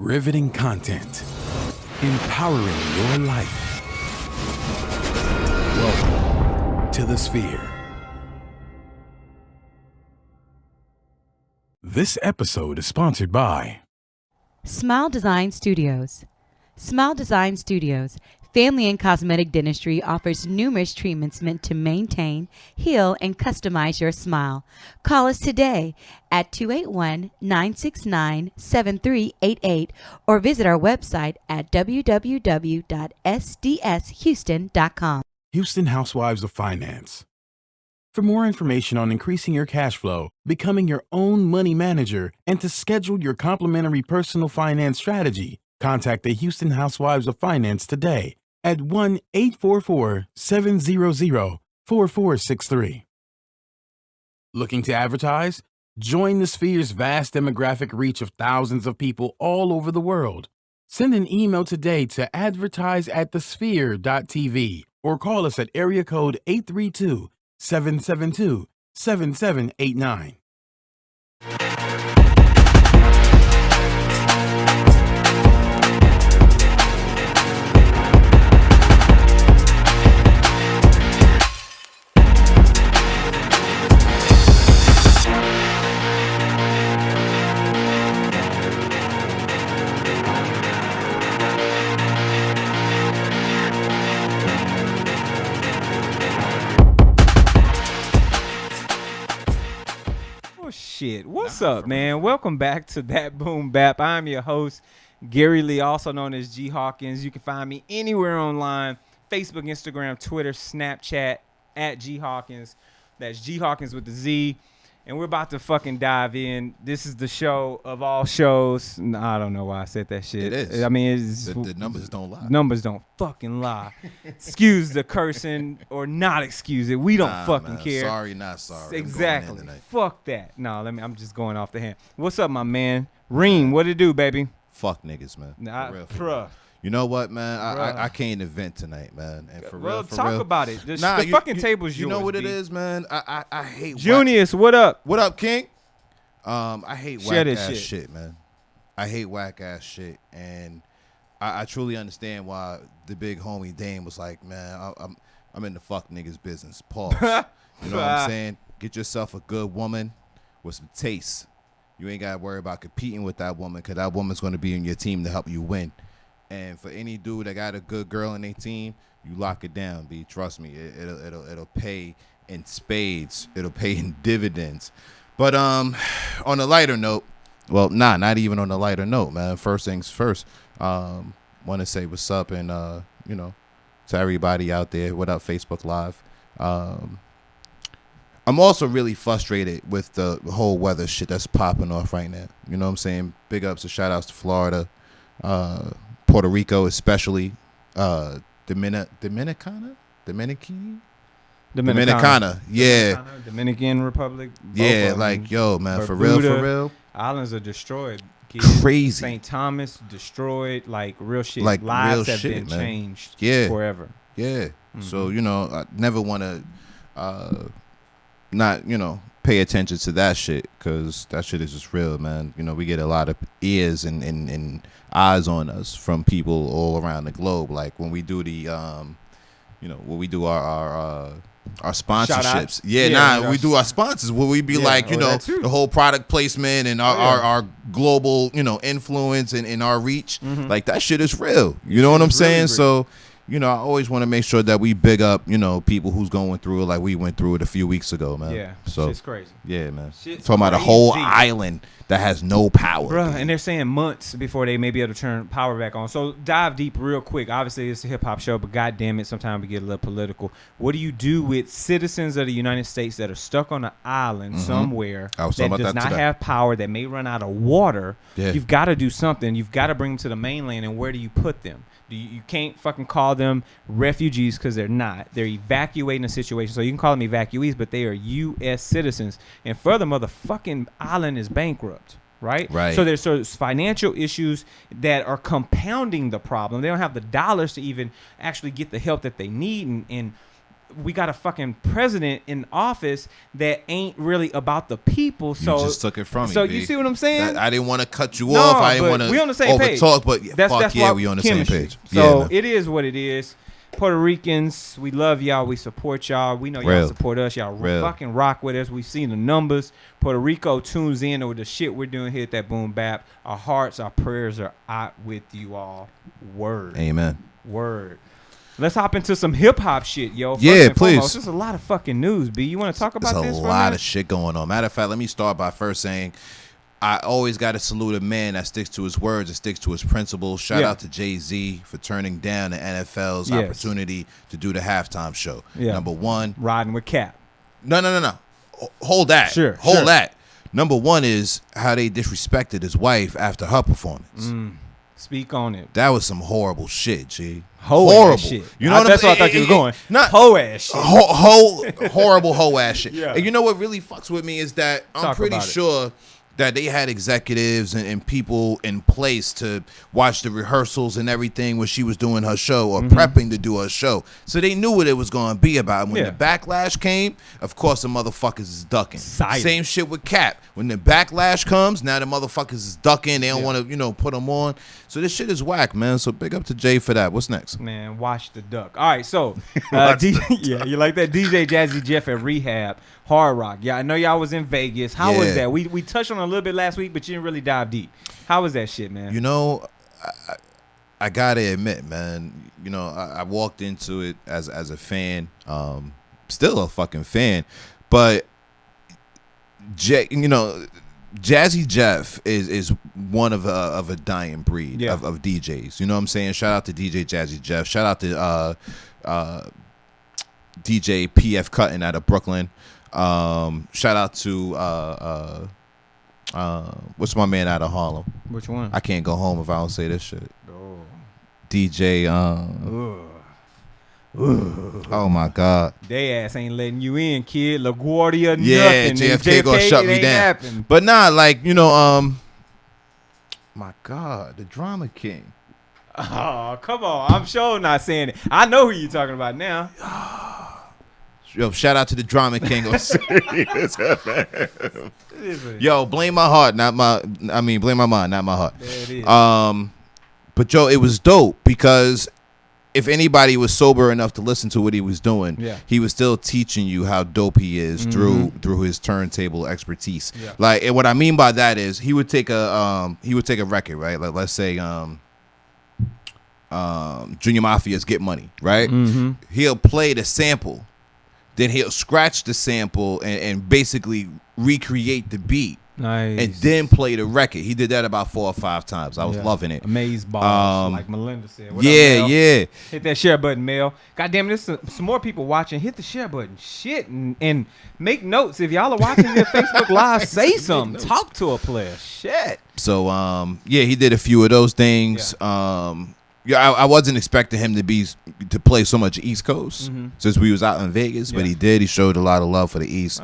Riveting content. Empowering your life. Welcome to the Sphere. This episode is sponsored by Smile Design Studios. Smile Design Studios, family and cosmetic dentistry, offers numerous treatments meant to maintain, heal, and customize your smile. Call us today at 281-969-7388 or visit our website at www.sdshouston.com. Houston Housewives of Finance. For more information on increasing your cash flow, becoming your own money manager, and to schedule your complimentary personal finance strategy, contact the Houston Housewives of Finance today at 1-844-700-4463. Looking to advertise? Join the Sphere's vast demographic reach of thousands of people all over the world. Send an email today to advertise@thesphere.tv or call us at area code 832-772-7789. Shit. What's up, man? Welcome back to That Boom Bap. I'm your host, Gary Lee, also known as G Hawkins. You can find me anywhere online, Facebook, Instagram, Twitter, Snapchat, at G Hawkins. That's G Hawkins with the Z. And we're about to fucking dive in. This is the show of all shows. I don't know why I said that shit. It is. I mean, it's, the numbers don't lie. Numbers don't fucking lie. Excuse the cursing or not excuse it. We don't fucking care. Sorry, not sorry. Exactly. Fuck that. No, I'm just going off the hand. What's up, my man? Reem, what it do, baby? Fuck niggas, man. Nah, for real. bruh. You know what, man? I can't event tonight, man. And for real, talk about it. The you, fucking table's yours. You know what it B. is, man? I hate Junius, what up? What up, King? I hate Share whack this ass shit. shit, man. I hate whack ass shit, and I truly understand why the big homie Dame was like, man, I'm in the fuck niggas business. Pause. You know what I'm saying? Get yourself a good woman with some taste. You ain't gotta worry about competing with that woman, because that woman's gonna be in your team to help you win. And for any dude that got a good girl in their team, you lock it down, B. Trust me, it'll pay in spades. It'll pay in dividends. But on a lighter note, well, not even on a lighter note, man. First things first. Want to say what's up and to everybody out there. What up, Facebook Live? I'm also really frustrated with the whole weather shit that's popping off right now. You know what I'm saying? Big ups and shout outs to Florida. Puerto Rico, especially Dominicana, yeah, Dominican Republic, yeah, like yo, man, for real, islands are destroyed. Crazy. St. Thomas destroyed, like real shit. Like lives real have shit, been man. changed, forever. Mm-hmm. So I never want to not pay attention to that shit, because that shit is just real, man. We get a lot of ears and eyes on us from people all around the globe. Like when we do the when we do our sponsorships. We do our sponsors where we be the whole product placement and our global influence and our reach. Mm-hmm. Like that shit is real. You know what I'm saying? So I always want to make sure that we big up, people who's going through it like we went through it a few weeks ago, man. Yeah, so shit's crazy. Yeah, man. Shit's talking about a whole island that has no power. Bruh, and they're saying months before they may be able to turn power back on. So dive deep real quick. Obviously, it's a hip-hop show, but goddamn it, sometimes we get a little political. What do you do with citizens of the United States that are stuck on an island somewhere that does not have power, that may run out of water? Yeah. You've got to do something. You've got to bring them to the mainland, and where do you put them? You can't fucking call them refugees, because they're not. They're evacuating a situation. So you can call them evacuees, but they are U.S. citizens. And furthermore, the fucking island is bankrupt, right? Right. So there's financial issues that are compounding the problem. They don't have the dollars to even actually get the help that they need. And we got a fucking president in office that ain't really about the people. So you just took it from me. So B. you see what I'm saying? I didn't want to cut you off. I didn't want to we on the same page. overtalk, but That's why we on the chemistry. same page. So yeah, it is what it is. Puerto Ricans, we love y'all. We support y'all. We know y'all Real. support us. Y'all Real. fucking rock with us. We've seen the numbers. Puerto Rico tunes in with the shit we're doing here at that Boom Bap. Our hearts, our prayers are out with you all. Word. Amen. Word. Let's hop into some hip hop shit, yo. First Yeah, and please. foremost, there's a lot of fucking news, B. You want to talk about There's this? a for lot minute? of shit going on. Matter of fact, let me start by first saying I always got to salute a man that sticks to his words and sticks to his principles. Shout out to Jay-Z for turning down the NFL's opportunity to do the halftime show. Yeah. Number one. Riding with Cap. No. Hold that. Sure. Hold that. Number one is how they disrespected his wife after her performance. Speak on it. That was some horrible shit, G. Horrible shit. You know what That's I'm what I thought you were going. Not Hoe ass shit. horrible hoe ass shit. Yeah. And you know what really fucks with me is that I'm Talk pretty about it. sure that they had executives and people in place to watch the rehearsals and everything when she was doing her show or prepping to do her show. So they knew what it was going to be about. And when the backlash came, of course the motherfuckers is ducking. Silent. Same shit with Cap. When the backlash comes, now the motherfuckers is ducking. They don't want to, put them on. So this shit is whack, man. So big up to Jay for that. What's next? Man, watch the duck. All right, so you like that DJ Jazzy Jeff at Rehab, Hard Rock. Yeah, I know y'all was in Vegas. How was that? We touched on it a little bit last week, but you didn't really dive deep. How was that shit, man? You know, I gotta admit, man. You know, I walked into it as a fan, still a fucking fan, but Jazzy Jeff is one of a dying breed of DJs. You know what I'm saying? Shout out to DJ Jazzy Jeff. Shout out to DJ PF Cuttin out of Brooklyn. Shout out to what's my man out of Harlem? Which one? I can't go home if I don't say this shit. Oh. DJ oh my God. They ass ain't letting you in, kid. LaGuardia, Yeah, nothing. JFK gonna shut me down. Happen. But nah, my God, the Drama King. Oh, come on. I'm sure not saying it. I know who you're talking about now. Yo, shout out to the Drama King. Yo, blame my heart, blame my mind, not my heart. There it is. But Joe, it was dope because if anybody was sober enough to listen to what he was doing, he was still teaching you how dope he is through his turntable expertise. Yeah. Like, and what I mean by that is he would take a record, right? Like, let's say Junior Mafia's Get Money, right? He'll play the sample, then he'll scratch the sample and basically recreate the beat. Nice. And then play the record. He did that about 4 or 5 times. I was loving it. Amaze balls, like Melinda said. What yeah, up, Mel? yeah. Hit that share button, Mel. God damn it, there's some more people watching. Hit the share button. Shit. And make notes. If y'all are watching via Facebook Live, say something. Talk to a player. Shit. So, he did a few of those things. I wasn't expecting him to play so much East Coast since we was out in Vegas, but he did. He showed a lot of love for the East,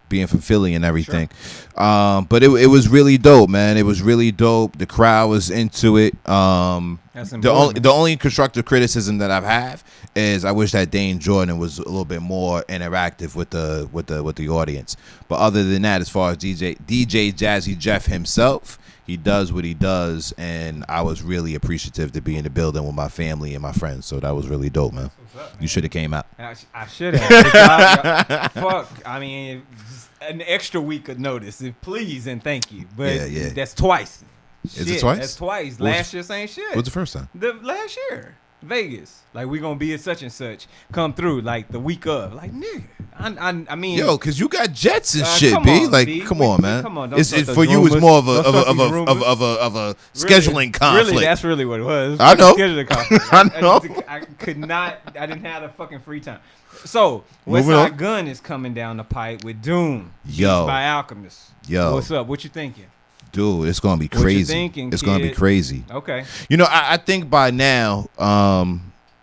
being from Philly and everything. Sure. But it was really dope, man. It was really dope. The crowd was into it. The only constructive criticism that I have is I wish that Dane Jordan was a little bit more interactive with the audience. But other than that, as far as DJ Jazzy Jeff himself, he does what he does, and I was really appreciative to be in the building with my family and my friends. So that was really dope, man. You should have came out. I should have. Fuck. I mean, just an extra week of notice, please and thank you. But that's twice. Is it twice? That's twice. Last year, same shit. What's the first time? Last year, Vegas. Like, we gonna be at such and such. Come through like the week of. Like, nigga. I mean, yo, cause you got jets and shit, come B. on, Like, B. come on, man. Come on, It's for you. It's more of a scheduling conflict. Really, that's really what it was. I know. Scheduling conflict. I know. I could not. I didn't have the fucking free time. So, Moving Westside on. Gun is coming down the pipe with Doom. Yo. By Alchemist. Yo. What's up? What you thinking? Dude, it's gonna be What you crazy. thinking, It's gonna be kid? crazy. Okay. You know, I think by now,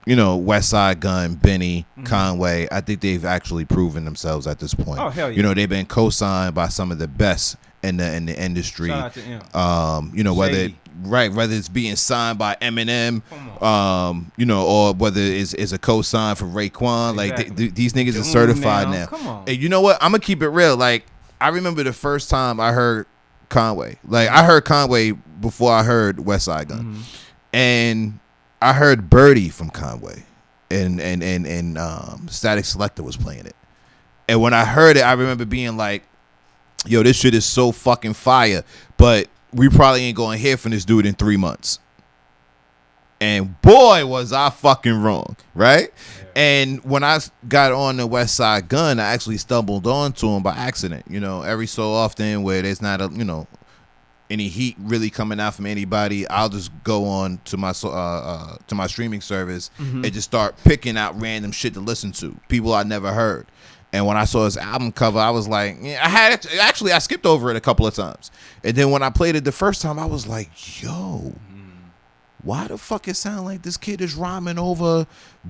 Westside Gun, Benny, Conway, I think they've actually proven themselves at this point. Oh, hell yeah. You know, they've been co-signed by some of the best in the industry. Shout out to him. You know, Shady. whether it's being signed by Eminem, you know, or whether it's a co-sign for Raekwon. Exactly. Like these niggas are certified now. Come on. And you know what? I'm gonna keep it real. Like I remember the first time I heard Conway. Like I heard Conway before I heard West Side Gun, and I heard Birdie from Conway, and Statik Selektah was playing it. And when I heard it, I remember being like, yo, this shit is so fucking fire, but we probably ain't gonna hear from this dude in 3 months. And boy, was I fucking wrong, right? Yeah. And when I got on the West Side Gun, I actually stumbled onto him by accident. You know, every so often where there's not any heat really coming out from anybody, I'll just go on to my streaming service and just start picking out random shit to listen to, people I never heard. And when I saw his album cover, I was like, yeah, I skipped over it a couple of times. And then when I played it the first time, I was like, yo, why the fuck it sound like this kid is rhyming over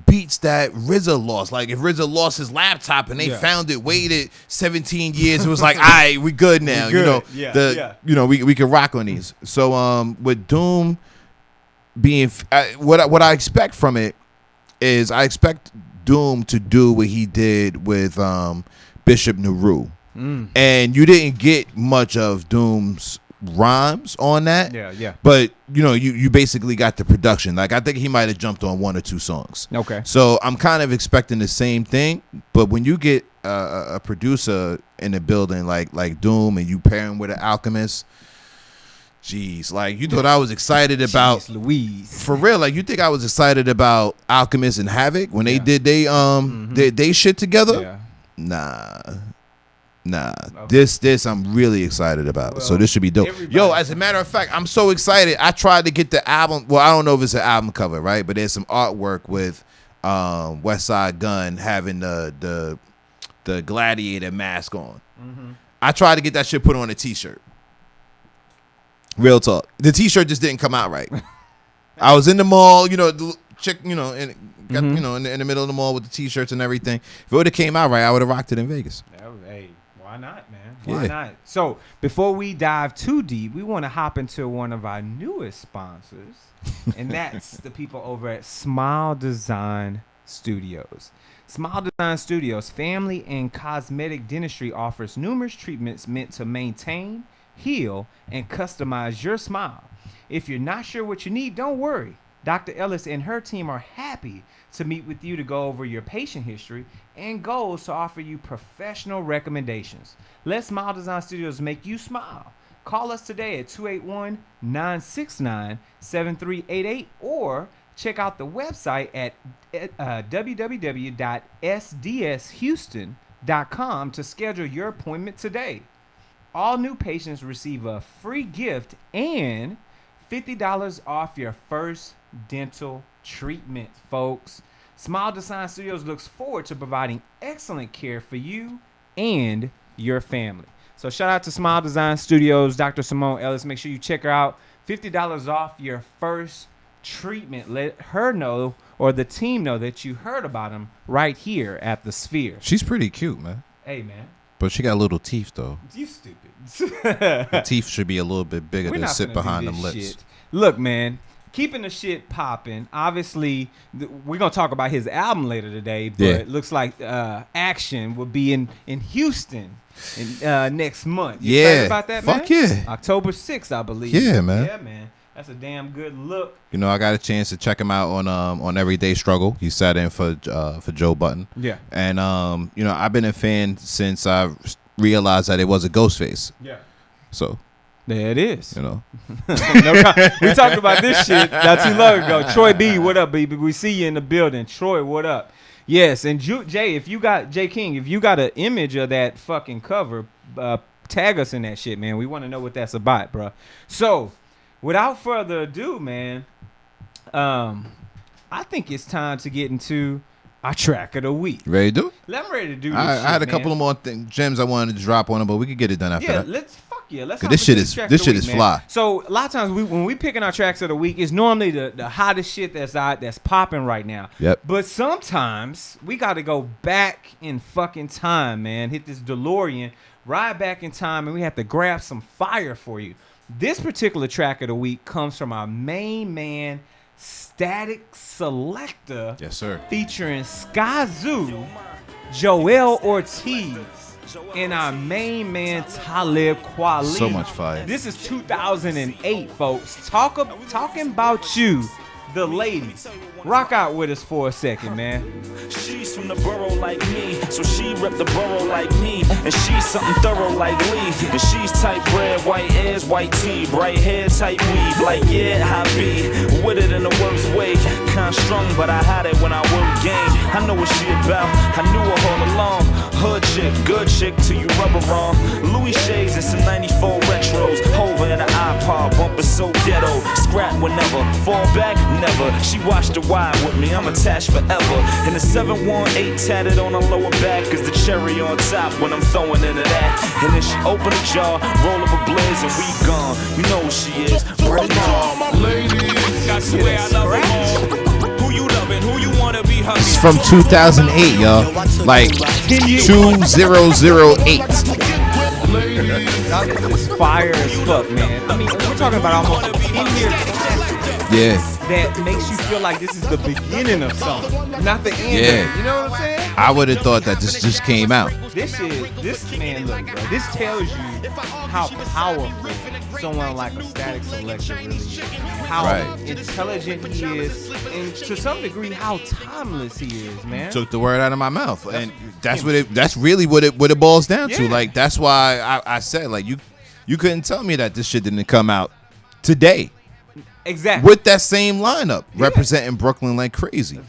beats that RZA lost? Like if RZA lost his laptop and they found it, waited 17 years, it was like, all right, we good now. We good. You know, we can rock on these. So with Doom being what I expect from it is I expect Doom to do what he did with Bishop Nehru. And you didn't get much of Doom's rhymes on that. Yeah. But you know, you basically got the production. Like I think he might have jumped on 1 or 2 songs. Okay. So I'm kind of expecting the same thing. But when you get a producer in the building like Doom and you pair him with an Alchemist, jeez, like you thought I was excited about Louise. For real, like you think I was excited about Alchemist and Havoc when they did they shit together? Yeah. Nah. Okay. This I'm really excited about. Well, so this should be dope. Yo, as a matter of fact, I'm so excited. I tried to get the album. Well, I don't know if it's an album cover, right? But there's some artwork with West Side Gun having the gladiator mask on. I tried to get that shit put on a t-shirt. Real talk. The t-shirt just didn't come out right. I was in the mall, you know, chick, you know, and got you know in the middle of the mall with the t-shirts and everything. If it would have came out right, I would have rocked it in Vegas. Hey, why not, man? Why not? So before we dive too deep, we want to hop into one of our newest sponsors, and that's the people over at Smile Design Studios. Smile Design Studios family and cosmetic dentistry offers numerous treatments meant to maintain, heal, and customize your smile. If you're not sure what you need, don't worry. Dr. Ellis and her team are happy to meet with you to go over your patient history and goals to offer you professional recommendations. Let Smile Design Studios make you smile. Call us today at 281-969-7388 or check out the website at www.sdshouston.com to schedule your appointment today. All new patients receive a free gift and $50 off your first dental treatment, folks. Smile Design Studios looks forward to providing excellent care for you and your family. So shout out to Smile Design Studios, Dr. Simone Ellis. Make sure you check her out. $50 off your first treatment. Let her know, or the team know, that you heard about them right here at the Sphere. She's pretty cute, man. Hey, man. But she got little teeth, though. You stupid. The teeth should be a little bit bigger to sit behind them lips. Shit. Look, man, keeping the shit popping. Obviously, we're going to talk about his album later today, but it looks like Action will be in Houston next month. You excited about that, man? Fuck yeah. October 6th, I believe. Yeah, man. Yeah, man. That's a damn good look. You know, I got a chance to check him out on Everyday Struggle. He sat in for Joe Budden. Yeah. And you know, I've been a fan since I realized that it was a Ghostface. Yeah. So there it is. You know. We talked about this shit not too long ago. Troy B, what up, baby? We see you in the building. Troy, what up? Yes, and Jay, if you got an image of that fucking cover, tag us in that shit, man. We want to know what that's about, bro. So, without further ado, man, I think it's time to get into our track of the week. Ready to do it? I'm ready to do this. I had a couple of more gems I wanted to drop on them, but we could get it done after that. Let's this shit is fly. So a lot of times when we picking our tracks of the week, it's normally the hottest shit that's out, that's popping right now. Yep. But sometimes we got to go back in fucking time, man. Hit this DeLorean, ride back in time, and we have to grab some fire for you. This particular track of the week comes from our main man, Statik Selektah. Yes, sir. Featuring Skyzoo, Joell Ortiz, and our main man, Talib Kweli. So much fire. This is 2008, folks. Talking about you, the ladies. Rock out with us for a second, man. She's from the borough like me, so she rep the borough like me. And she's something thorough like Lee. And she's tight bread, white ears, white tee, bright hair, tight weave. Like, yeah, I be with it in the worst way. Kind strung, but I had it when I worked game. I know what she about, I knew her all along. Hood chick, good chick till you rub her wrong. Louis shades and some 94 retros. Hova in an iPod, bumper so ghetto. Scrap whenever, fall back, never. She watched the wide with me, I'm attached forever. And the 718 tatted on her lower back is the cherry on top when I'm throwing into that. And then she open a jar, roll up a blaze, and we gone. You know who she is. Break on. I swear I love them all. Who you loving? Who you wanna be hugging? It's from 2008, y'all. Like 2008. It's fire as fuck, man. I mean, we're talking about almost a 10-year Yeah. that makes you feel like this is the beginning of something, not the end. Yeah. Of it. You know what I'm saying? I would have thought that this just came out. This man, look, bro. This tells you how powerful someone like a Statik Selektah really is, how intelligent he is, and to some degree how timeless he is, man. Took the word out of my mouth, and that's really what it boils down to. Yeah. Like, that's why I said, like, you couldn't tell me that this shit didn't come out today Exactly. with that same lineup representing Brooklyn like crazy.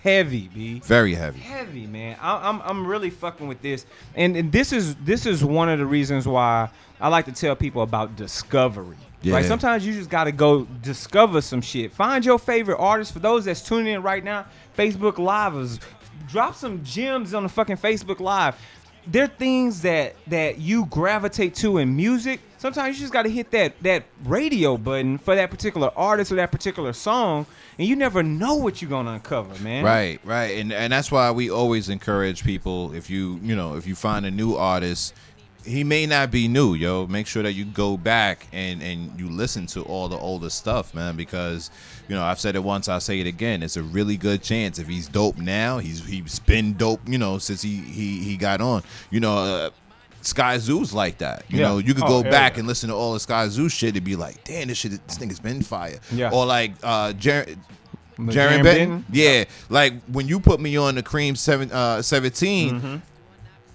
Heavy, B. Very heavy. Heavy, man. I'm really fucking with this, and this is one of the reasons why I like to tell people about discovery. Yeah. Right? Sometimes you just gotta go discover some shit. Find your favorite artist. For those that's tuning in right now, Facebook Live is drop some gems on the fucking Facebook Live. There are things that you gravitate to in music. Sometimes you just got to hit that radio button for that particular artist or that particular song, and you never know what you're gonna uncover, man. Right, and that's why we always encourage people, if you find a new artist, he may not be new, yo. Make sure that you go back and you listen to all the older stuff, man, because I've said it once, I'll say it again. It's a really good chance if he's dope now. He's been dope, since he got on. Skyzoo's like that. You know, you could go back and listen to all the Skyzoo shit and be like, damn, this nigga's been fire. Yeah. Or like Jeremy Benton. Yeah. Like when you put me on the Cream 17,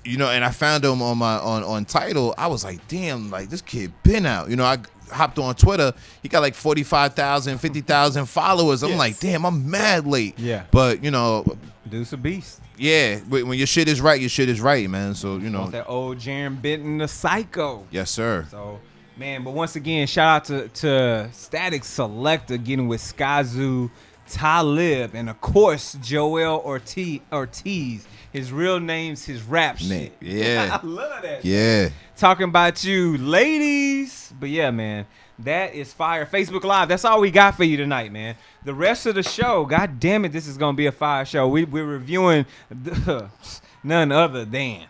and I found him on Tidal, I was like, damn, like this kid been out. I hopped on Twitter, he got like 45,000, 50,000 followers. I'm like, damn, I'm mad late. Yeah. But dude's a beast. Yeah, when your shit is right, man. So that old Jeremy Benton, the psycho. Yes, sir. So, man, but once again, shout out to Statik Selektah getting with Skyzoo, Talib, and of course Joell Ortiz. His real name's his rap shit. Yeah. I love that. Yeah. Talking about you, ladies. But yeah, man, that is fire. Facebook Live, that's all we got for you tonight, man. The rest of the show, god damn it, this is going to be a fire show. We're reviewing none other than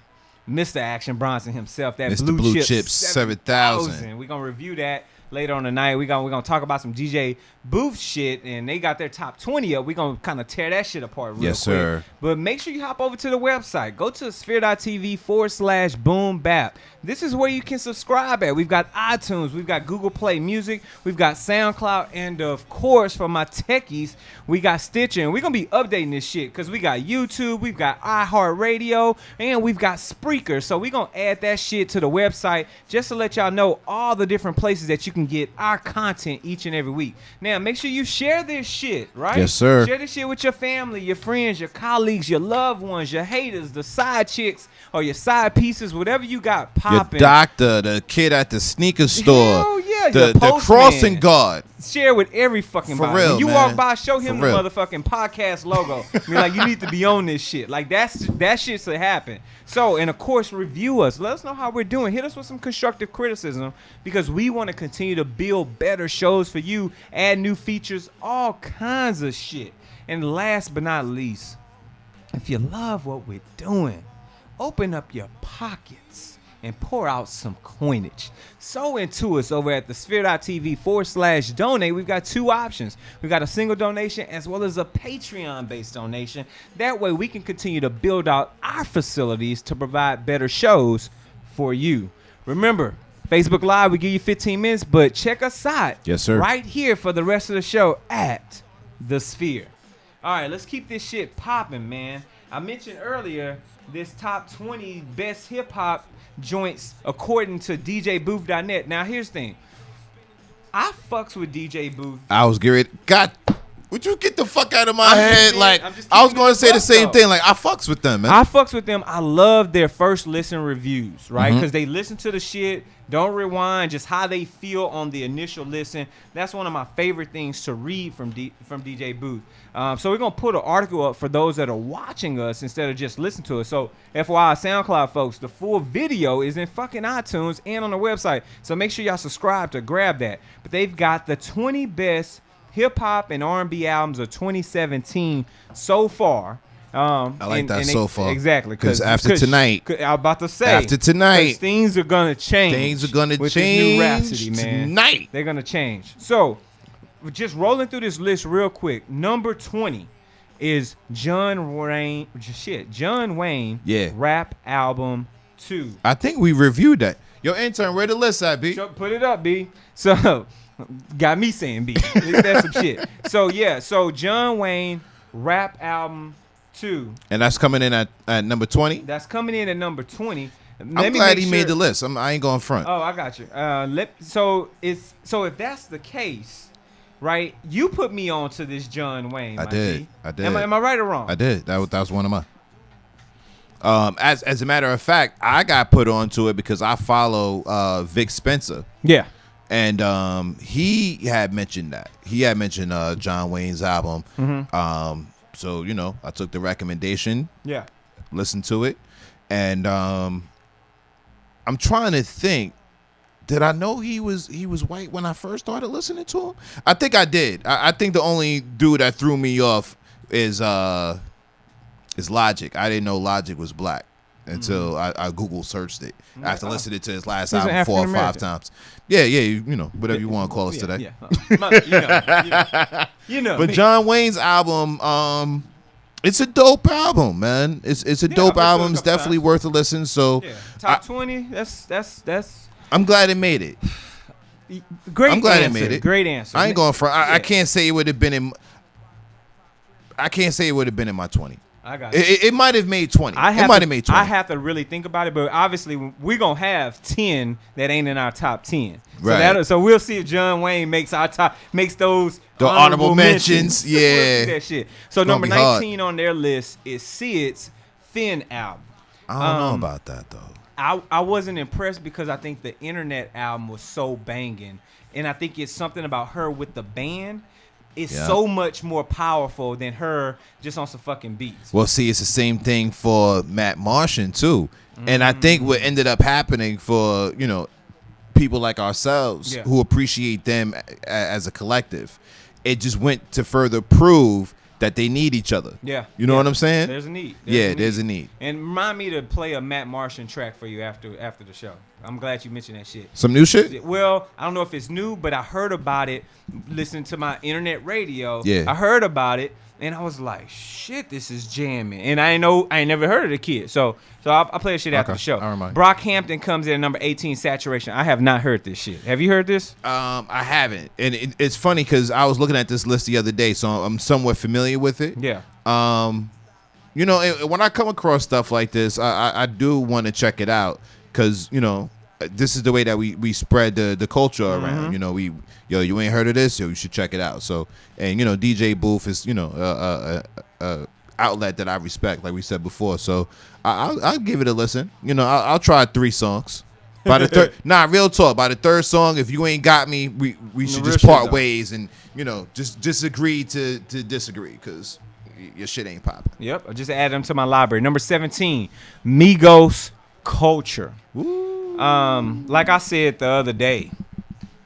Mr. Action Bronson himself, that Mr. Blue Chip 7000. We're going to review that later on tonight. We're gonna talk about some DJ Booth shit, and they got their top 20 up. We're going to kind of tear that shit apart real quick. Yes, sir. But make sure you hop over to the website. Go to sphere.tv/boom bap. This is where you can subscribe at. We've got iTunes. We've got Google Play Music. We've got SoundCloud. And, of course, for my techies, we got Stitcher. And we're going to be updating this shit because we got YouTube, we've got iHeartRadio, and we've got Spreaker. So we're going to add that shit to the website just to let y'all know all the different places that you can get our content each and every week. Now, make sure you share this shit, right? Yes, sir. Share this shit with your family, your friends, your colleagues, your loved ones, your haters, the side chicks, or your side pieces, whatever you got popping. Your doctor, the kid at the sneaker store. Hell yeah, the crossing guard. Share with every fucking body. Real, when you man. walk by, show him For the real. motherfucking podcast logo. Be like, you need to be on this shit. Like that shit should happen. So, and of course, review us. Let us know how we're doing. Hit us with some constructive criticism because we want to continue to build better shows for you, add new features, all kinds of shit. And last but not least, if you love what we're doing, open up your pockets and pour out some coinage. So into us over at the sphere.tv/donate. We've got two options. We've got a single donation as well as a Patreon-based donation. That way we can continue to build out our facilities to provide better shows for you. Remember, Facebook Live, we give you 15 minutes, but check us out. Yes, sir. Right here for the rest of the show at The Sphere. All right, let's keep this shit popping, man. I mentioned earlier this top 20 best hip-hop joints according to DJBooth.net. Now, here's the thing. I fucks with DJ Booth. I was getting God. Would you get the fuck out of my I'm just head? saying- Like I'm just I was keeping going it to say the buck, same though. thing. Like I fucks with them, man. I fucks with them. I love their first listen reviews, right? Mm-hmm. Because they listen to the shit, don't rewind, just how they feel on the initial listen. That's one of my favorite things to read from DJ Booth. So we're going to put an article up for those that are watching us instead of just listening to us. So FYI, SoundCloud folks, the full video is in fucking iTunes and on the website. So make sure y'all subscribe to grab that. But they've got the 20 best hip-hop and R&B albums of 2017 so far. I like that so far. Exactly. Because after tonight, I was about to say. After tonight, 'cause things are going to change. things are gonna with change this new Rhapsody, man. tonight. They're going to change. So, just rolling through this list real quick. Number 20 is John Wayne Yeah. Rap Album 2. I think we reviewed that. Yo, intern, where the list at, B? Put it up, B. So, got me saying B. That's some shit. So, yeah. So, John Wayne Rap Album 2. And that's coming in at number 20. That's coming in at number 20. I'm glad he made the list. I ain't going front. Oh, I got you. So if that's the case, right? You put me on to this John Wayne. I did. Am I right or wrong? I did. That was one of mine. As a matter of fact, I got put onto it because I follow Vic Spencer. Yeah. And he had mentioned that. He had mentioned John Wayne's album. Mm-hmm. So, I took the recommendation, Yeah. listened to it, and I'm trying to think. Did I know he was white when I first started listening to him? I think I did. I think the only dude that threw me off is Logic. I didn't know Logic was black until I Google searched it after listening to his last He's an album 4 or 5 African-American. times. Yeah, whatever you want to call us today. Yeah. You know But me. John Wayne's album, it's a dope album, man. It's a dope I've listened to it a album. It's couple definitely times. worth a listen. So Yeah. Top 20. That's I'm glad it made it. great. I'm glad it answer. made it. Great answer. I ain't going for. I Yeah. can't say it would have been in. I can't say it would have been in my 20. I got you. It might have made 20. It might have made 20. I have to really think about it, but obviously we're gonna have 10 that ain't in our top 10. Right. So we'll see if John Wayne makes those The honorable mentions. We'll Yeah. see that shit. So gonna number be hard. 19 on their list is Sid's Thin album. I don't know about that though. I wasn't impressed because I think the Internet album was so banging, and I think it's something about her with the band. It's Yeah. so much more powerful than her just on some fucking beats. Well, see, it's the same thing for Matt Martian too, and I think what ended up happening for people like ourselves Yeah. who appreciate them as a collective, it just went to further prove that they need each other. Yeah. You know Yeah. what I'm saying? There's a need. There's a need. And remind me to play a Matt Martian track for you after the show. I'm glad you mentioned that shit. Some new shit? Well, I don't know if it's new, but I heard about it listening to my internet radio. Yeah. I heard about it, and I was like, shit, this is jamming. And I ain't never heard of the kid. So I'll play that shit after Okay. the show. All right, Mike. Brockhampton comes in at number 18, Saturation. I have not heard this shit. Have you heard this? I haven't, and it's funny because I was looking at this list the other day, so I'm somewhat familiar with it. Yeah. When I come across stuff like this, I do want to check it out because this is the way that we spread the culture around. You ain't heard of this, you should check it out. So, and DJ Booth is a outlet that I respect, like we said before. So I'll give it a listen. I'll try 3 songs. By the third, real talk. By the third song, if you ain't got me, we should real just shit, part though. ways and just disagree to disagree because your shit ain't popping. Yep. I just added them to my library. Number 17, Migos Culture. Like I said the other day,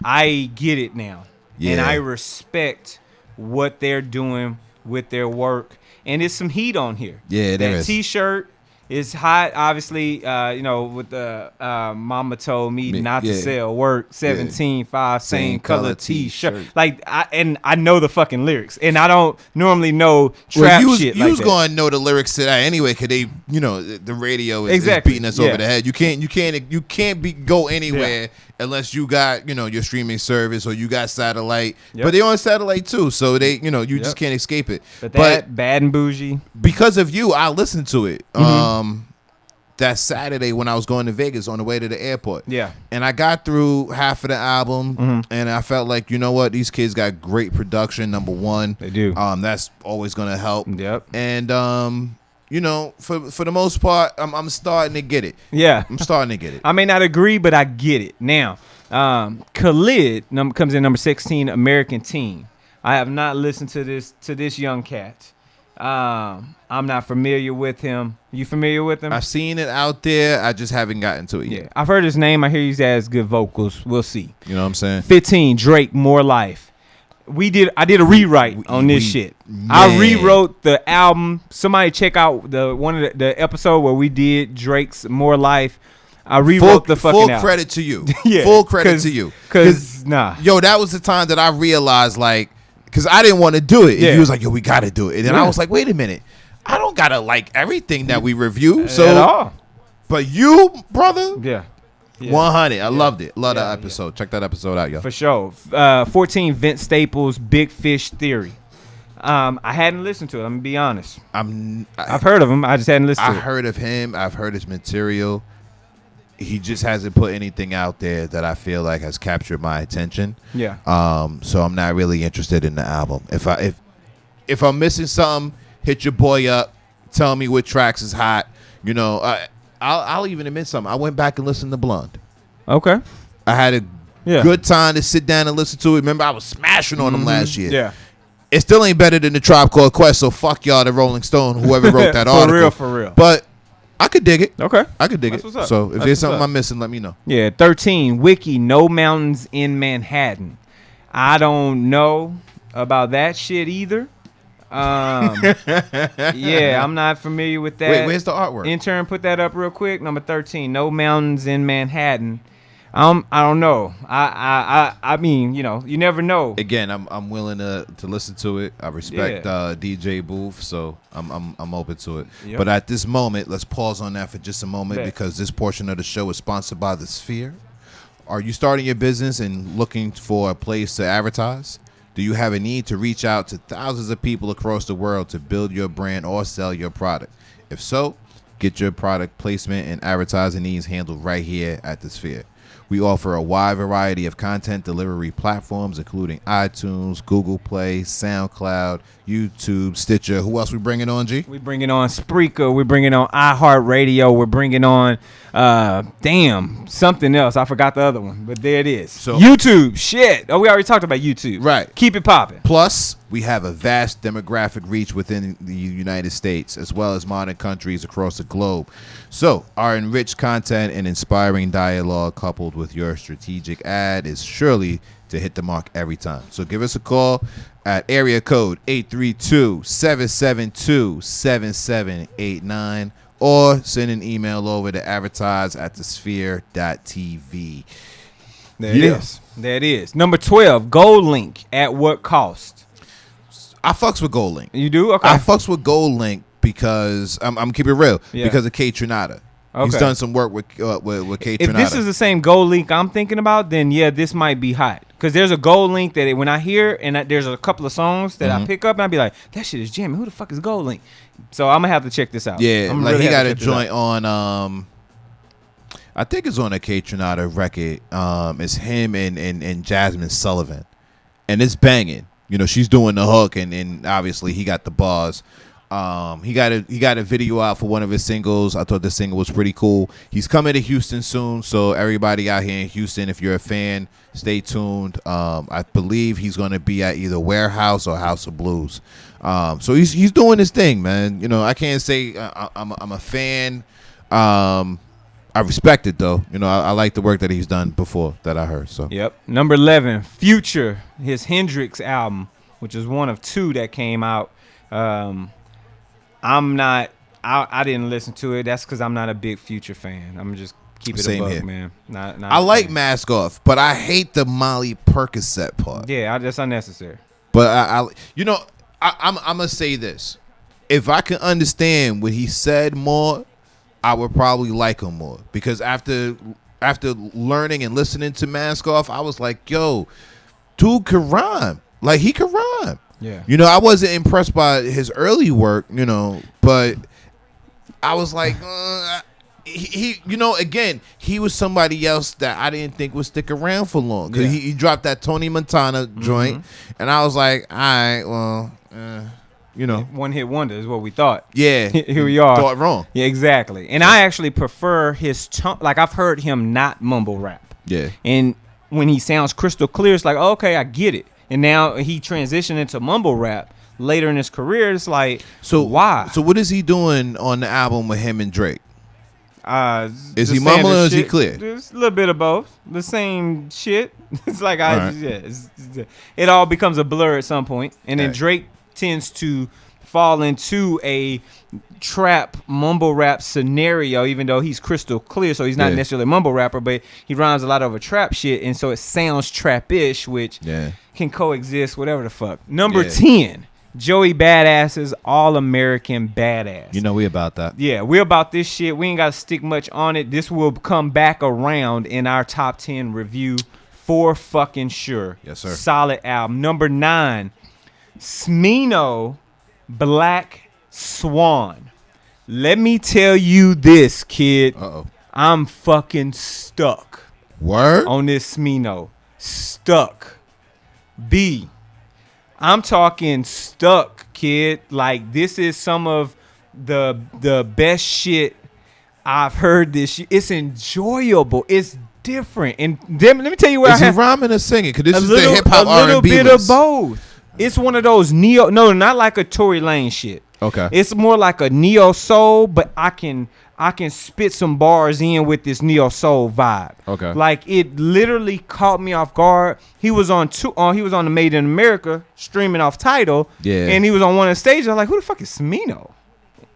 I get it now. Yeah. And I respect what they're doing with their work. And there's some heat on here. Yeah, there that is. T-shirt It's hot, obviously. With the mama told me not to sell work 17.5 same color T-shirt. Like I know the fucking lyrics, and I don't normally know trap shit. You was going to know the lyrics to that anyway, cause they, the radio is beating us over the head. You can't go anywhere unless you got your streaming service or you got satellite. Yep. But they on satellite too, so they you just can't escape it. But Bad and Bougie, because of you, I listened to it. That Saturday when I was going to Vegas on the way to the airport. Yeah. And I got through half of the album and I felt like, you know what, these kids got great production, number one. They do. That's always gonna help. Yep. And for the most part, I'm starting to get it. Yeah. I'm starting to get it. I may not agree, but I get it. Now, Khalid comes in number 16, American Teen. I have not listened to this young cat. I'm not familiar with him. You familiar with him? I've seen it out there. I just haven't gotten to it yet. Yeah, I've heard his name. I hear he's has good vocals. We'll see. You know what I'm saying? 15, Drake, More Life. I did a rewrite on this shit. Man. I rewrote the album. Somebody check out the episode where we did Drake's More Life. I rewrote the fucking album. Full credit to you. Yeah, full credit to you. Cause yo, that was the time that I realized, like, because I didn't want to do it. And he was like, yo, we got to do it. And then I was like, wait a minute. I don't got to like everything that we review. So, at all. But you, brother. Yeah. 100. I loved it. Love that episode. Check that episode out, yo. For sure. 14, Vince Staples, Big Fish Theory. I hadn't listened to it. I'm going to be honest. I've heard of him. I just hadn't listened to it. I heard of him. I've heard his material. He just hasn't put anything out there that I feel like has captured my attention. Yeah. So I'm not really interested in the album. If I'm missing something, hit your boy up. Tell me what tracks is hot. I'll even admit something. I went back and listened to Blonde. Okay. I had a good time to sit down and listen to it. Remember, I was smashing on them last year. Yeah. It still ain't better than the Tribe Called Quest. So fuck y'all, the Rolling Stone, whoever wrote that article. For real. But I could dig it. Okay. I could dig it. What's up. So if there's something I'm missing, let me know. Yeah. 13, Wiki, No Mountains in Manhattan. I don't know about that shit either. Yeah, I'm not familiar with that. Wait, where's the artwork? Intern, put that up real quick. Number 13, No Mountains in Manhattan. I don't know. I mean, you never know. Again, I'm willing to listen to it. I respect DJ Booth, so I'm open to it. Yep. But at this moment, let's pause on that for just a moment because this portion of the show is sponsored by The Sphere. Are you starting your business and looking for a place to advertise? Do you have a need to reach out to thousands of people across the world to build your brand or sell your product? If so, get your product placement and advertising needs handled right here at The Sphere. We offer a wide variety of content delivery platforms, including iTunes, Google Play, SoundCloud, YouTube, Stitcher. Who else we bringing on, G? We bringing on Spreaker. We're bringing on iHeartRadio. We're bringing on, something else. I forgot the other one, but there it is. So YouTube. Shit. Oh, we already talked about YouTube. Right. Keep it popping. Plus, we have a vast demographic reach within the United States, as well as modern countries across the globe. So, our enriched content and inspiring dialogue coupled with your strategic ad is surely to hit the mark every time. So give us a call at area code 832-772-7789 or send an email over to advertise@thesphere.tv. There it is. There it is. Number 12, Gold Link. At what cost? I fucks with Gold Link. You do? Okay. I fucks with Gold Link because I'm keep it real because of K Trinata. Okay. He's done some work with K Trinata. If this is the same Gold Link I'm thinking about, then this might be hot. Because there's a Gold Link that when I hear and there's a couple of songs that I pick up and I be like, that shit is jamming. Who the fuck is Gold Link? So I'm gonna have to check this out. Yeah, like really he got a joint on. I think it's on a K Trinata record. It's him and Jasmine Sullivan, and it's banging. She's doing the hook, and obviously he got the bars. He got a video out for one of his singles. I thought the single was pretty cool. He's coming to Houston soon, so everybody out here in Houston, if you're a fan, stay tuned. I believe he's going to be at either Warehouse or House of Blues. So he's doing his thing, man. I can't say I'm a fan. I respect it though. I like the work that he's done before that I heard. So yep. Number 11, Future, his Hendrix album, which is one of two that came out. I'm not I didn't listen to it. That's because I'm not a big Future fan. I'm just keep it Same a buck, here. man. Not I a like fan. Mask Off, but I hate the Molly Percocet part. Yeah, that's unnecessary. But I'm gonna say this: if I could understand what he said more, I would probably like him more. Because after learning and listening to Mask Off, I was like, yo, dude could rhyme. Like, he could rhyme. Yeah. You know, I wasn't impressed by his early work, you know, but I was like, he you know, again, he was somebody else that I didn't think would stick around for long. Because he dropped that Tony Montana joint, and I was like, all right, well, you know. One hit wonder is what we thought. Yeah. Here we are. Thought wrong. Yeah, exactly. And I actually prefer his tone. Like, I've heard him not mumble rap. Yeah. And when he sounds crystal clear, it's like, okay, I get it. And now he transitioned into mumble rap later in his career. It's like, So why? So what is he doing on the album with him and Drake? Is the he mumbling standard or is he shit. clear? There's a little bit of both. The same shit. It's like Right. it all becomes a blur at some point, and then Right. Drake tends to fall into a trap mumble rap scenario, even though he's crystal clear, so he's not Yeah. necessarily a mumble rapper, but he rhymes a lot over trap shit, and so it sounds trap-ish, which can coexist, whatever the fuck. Number 10, Joey Badass's All-American Badass. You know we about that. Yeah, we're about this shit. We ain't got to stick much on it. This will come back around in our top 10 review for fucking sure. Yes, sir. Solid album. Number 9, Smino Black Swan. Let me tell you this, kid. Uh-oh. I'm fucking stuck Word? on this Smino. Stuck. I'm talking stuck, kid. Like, this is some of the best shit I've heard this year. It's enjoyable. It's different. And let me tell you where Is he rhyming or singing? Because this is the hip hop a R&B little bit list. of both. It's one of those not like a Tory Lane shit. Okay. It's more like a neo soul, but I can spit some bars in with this neo soul vibe. Okay. Like, it literally caught me off guard. He was on the Made in America streaming off Tidal. Yeah. And he was on one of the stages. I was like, who the fuck is Smino?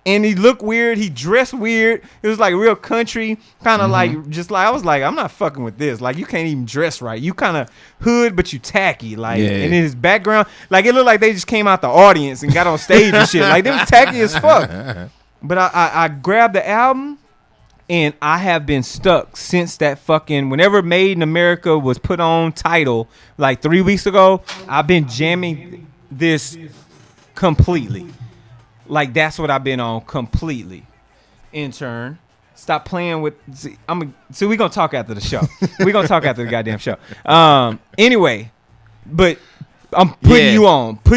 And he looked weird. He dressed weird. It was like real country, kind of like, just like, I was like, I'm not fucking with this. Like, you can't even dress right. You kind of hood, but you tacky. Like, Yeah. and in his background, like, it looked like they just came out the audience and got on stage and shit. Like, they was tacky as fuck. But I grabbed the album, and I have been stuck since that fucking, whenever Made in America was put on Tidal, like 3 weeks ago, I've been jamming this completely. Like, that's what I've been on completely. Intern, stop playing with. See, we're gonna talk after the show. We're gonna talk after the goddamn show. Anyway, but I'm putting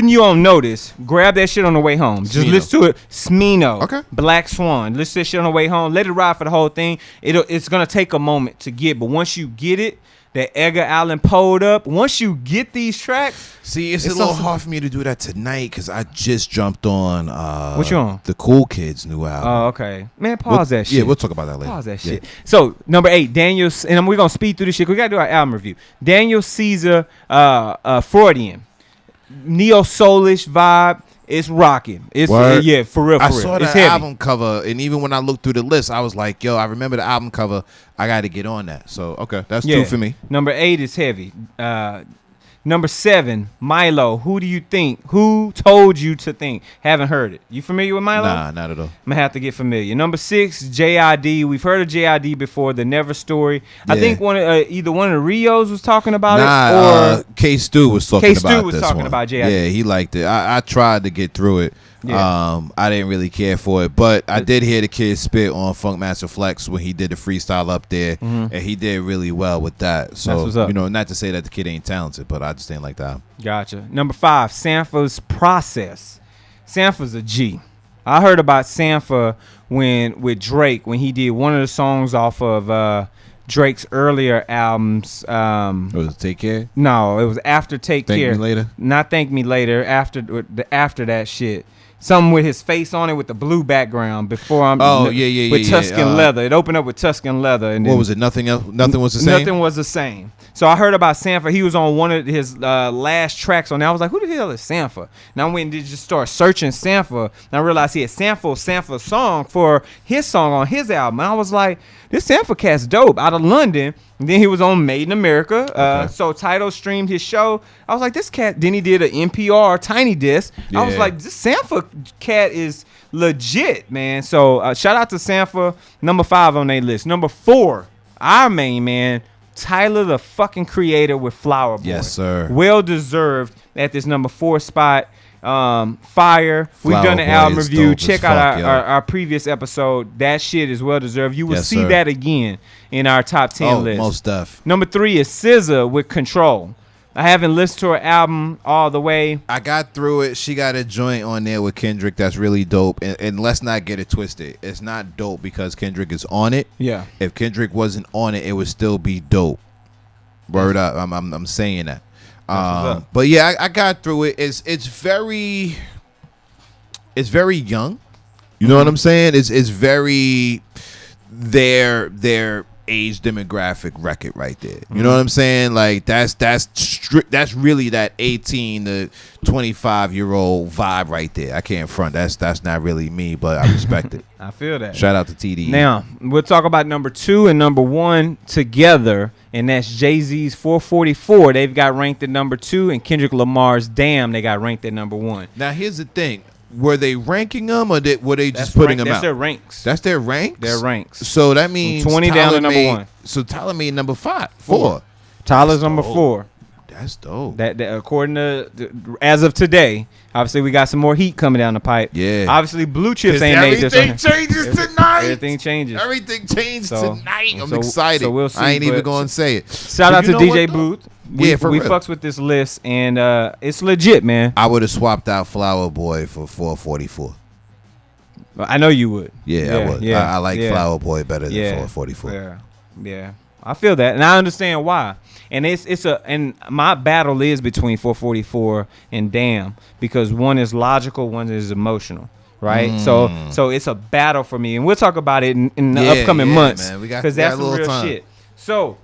you on notice. Grab that shit on the way home. Just Smino. listen to it. Smino. Okay. Black Swan. Listen to that shit on the way home. Let it ride for the whole thing. It's gonna take a moment to get, but once you get it, that Edgar Allan Poe'd up. Once you get these tracks, See, it's a little hard for me to do that tonight because I just jumped on What you on? the Cool Kids' new album. oh, okay, man, pause that shit. Yeah, we'll talk about that later. Pause that Yeah. shit. So, number 8, Daniel, and we're going to speed through this shit. We got to do our album review. Daniel Caesar, Freudian. Neo-soulish vibe. It's rocking. It's Word. yeah, for real. I saw It's that heavy. album cover, and even when I looked through the list, I was like, yo, I remember the album cover. I got to get on that. So, okay, that's 2 for me. Number 8 is heavy. Number 7, Milo. Who do you think? Who told you to think? Haven't heard it. You familiar with Milo? Nah, not at all. I'm gonna have to get familiar. Number 6, JID. We've heard of JID before. The Never Story. I Yeah. think either one of the Rios was talking about Nah, it, or K Stu was talking K. Stu about was this talking one. about JID. Yeah, he liked it. I tried to get through it. Yeah. I didn't really care for it, but I did hear the kid spit on Funkmaster Flex when he did the freestyle up there, and he did really well with that. So, That's what's up. you know, not to say that the kid ain't talented, but I just didn't like that. Gotcha. Number 5, Sanfa's Process. Sanfa's a G. I heard about Sanfa with Drake when he did one of the songs off of Drake's earlier albums. Was it Take Care? No, it was after Take Thank Care. Me Later? Not Thank Me Later. After that shit, something with his face on it with the blue background before I'm. Yeah. With Tuscan leather. It opened up with Tuscan leather. And what was it? Nothing else. Nothing was the same. Nothing was the same. So I heard about Sanford. He was on one of his last tracks on there. I was like, who the hell is Sanford? And I went and just started searching Sanford. And I realized he had sampled Sanford's song for his song on his album. And I was like, this Sanford cat's dope, out of London. And then he was on Made in America. Okay. So Tidal streamed his show. I was like, this cat. Then he did an NPR Tiny Disc. I was Yeah. like, this Sanford cat is legit, man. So shout out to Sanford. Number 5 on their list. Number 4, our main man, Tyler the fucking Creator with Flower Boy. Yes, sir. Well deserved at this number 4 spot. Fire. We've Flower done an Boy album is review. dope as Check out fuck, yo. our previous episode. That shit is well deserved. You will Yes, see sir. that again in our top 10 list. Most stuff. Number 3 is SZA with Control. I haven't listened to her album all the way. I got through it. She got a joint on there with Kendrick that's really dope. And let's not get it twisted. It's not dope because Kendrick is on it. Yeah. If Kendrick wasn't on it, it would still be dope. Word up. I'm saying that. what's up. But yeah, I got through it. It's very young. You know what I'm saying? It's very their age demographic record right there. You know what I'm saying? Like that's really that 18 to 25-year-old vibe right there. I can't front. That's not really me, but I respect it. I feel that. Shout out to TDE. Now, we'll talk about number 2 and number 1 together, and that's Jay-Z's 444. They've got ranked at number 2, and Kendrick Lamar's Damn, they got ranked at number 1. Now here's the thing. Were they ranking them or were they just That's putting them that's out? their ranks. That's their ranks? Their ranks. So that means 20 down Tyler to number made- 1. So Tyler made number 4. Tyler's That's number dope. 4. That's dope. That according to as of today, obviously we got some more heat coming down the pipe. Yeah. Obviously Blue Chips ain't made this. Everything on here. changes tonight. Everything changes. Everything changed So- tonight. I'm so- excited. so we'll see, I ain't even but- going to say it. Shout But out you to know DJ what, though? Booth. We Yeah, for real. fucks with this list, and it's legit, man. I would have swapped out Flower Boy for 444. I know you would. Yeah, I would. Yeah, I like yeah. Flower Boy better than Yeah. 444. Yeah. I feel that, and I understand why. And and my battle is between 444 and Damn, because one is logical, one is emotional, right? So it's a battle for me, and we'll talk about it in the Yeah, upcoming yeah, months, man. We got- because we got that's a some little real time. shit. So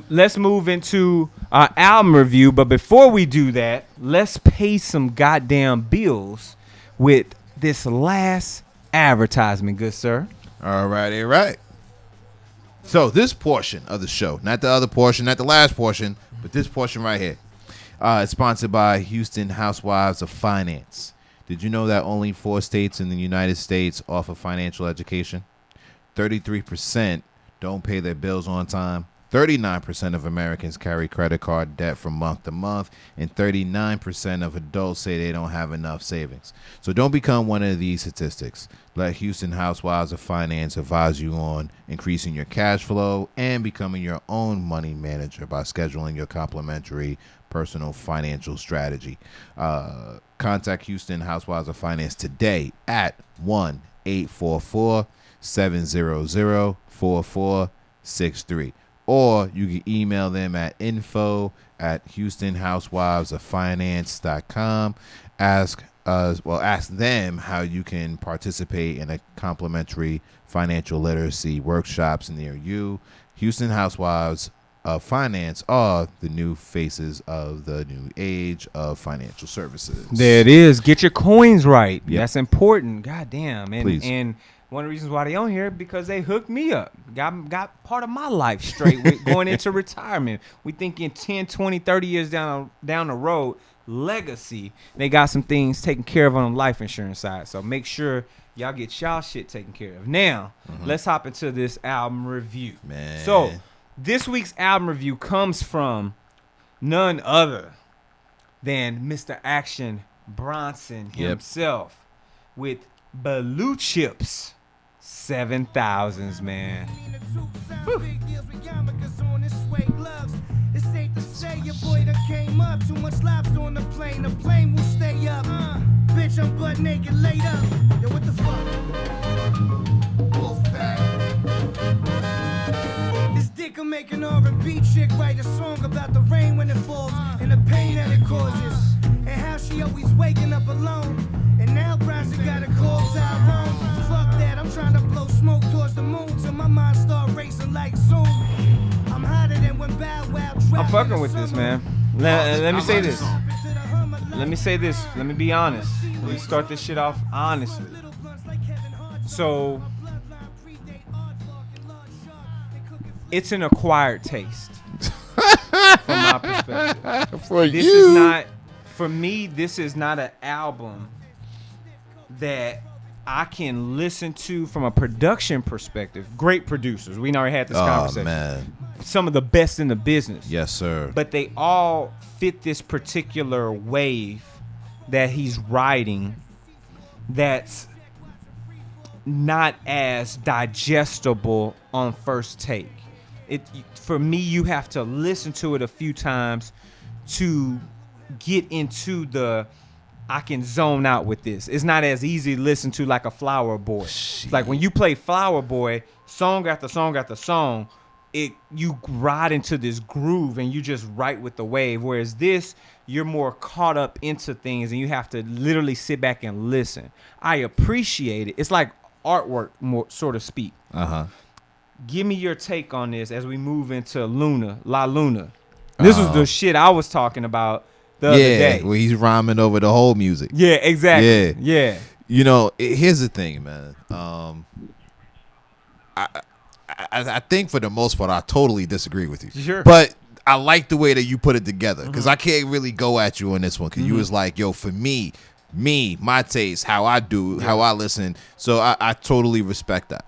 let's move into our album review, but before we do that, let's pay some goddamn bills with this last advertisement, good sir. All right. So this portion of the show, not the other portion, not the last portion, but this portion right here, is sponsored by Houston Housewives of Finance. Did you know that only 4 states in the United States offer financial education? 33% don't pay their bills on time. 39% of Americans carry credit card debt from month to month, and 39% of adults say they don't have enough savings. So don't become one of these statistics. Let Houston Housewives of Finance advise you on increasing your cash flow and becoming your own money manager by scheduling your complimentary personal financial strategy. Contact Houston Housewives of Finance today at 1-844-700-4463. Or you can email them at info@houstonhousewivesoffinance.com. Ask them how you can participate in a complimentary financial literacy workshops near you. Houston Housewives of Finance are the new faces of the new age of financial services. There it is. Get your coins right. Yep. That's important. God damn. Please. And one of the reasons why they on here, because they hooked me up. Got part of my life straight with going into retirement. We thinking 10, 20, 30 years down the road, legacy. They got some things taken care of on the life insurance side. So make sure y'all get y'all shit taken care of. Now, let's hop into this album review. Man. So this week's album review comes from none other than Mr. Action Bronson himself with Blue Chips 7000s, man. It's safe to say your boy done came up. Too much lobster on the plane. The plane will stay up. Bitch, I'm butt naked laid up. Yo, what the fuck? Wolfpack. This dick will make an R&B chick write a song about the rain when it falls and the pain that it causes, and how she always waking up alone. And now Bronson got I'm fucking with this, man. Let me say this. Let me be honest. Let me start this shit off honestly. So, it's an acquired taste from my perspective. For me, this is not an album that I can listen to from a production perspective. Great producers. We already had this conversation. Man. Some of the best in the business. Yes, sir. But they all fit this particular wave that he's riding that's not as digestible on first take. For me, you have to listen to it a few times to get into I can zone out with this. It's not as easy to listen to like a Flower Boy. Like when you play Flower Boy, song after song after song, you ride into this groove and you just ride with the wave. Whereas this, you're more caught up into things and you have to literally sit back and listen. I appreciate it. It's like artwork, more so to speak. Give me your take on this as we move into La Luna. This was the shit I was talking about the other day. Where he's rhyming over the whole music. Yeah, exactly. Yeah. You know, here's the thing, man. I think for the most part, I totally disagree with you. Sure. But I like the way that you put it together because I can't really go at you on this one because you was like, yo, for me, my taste, how I do, how I listen. So I totally respect that.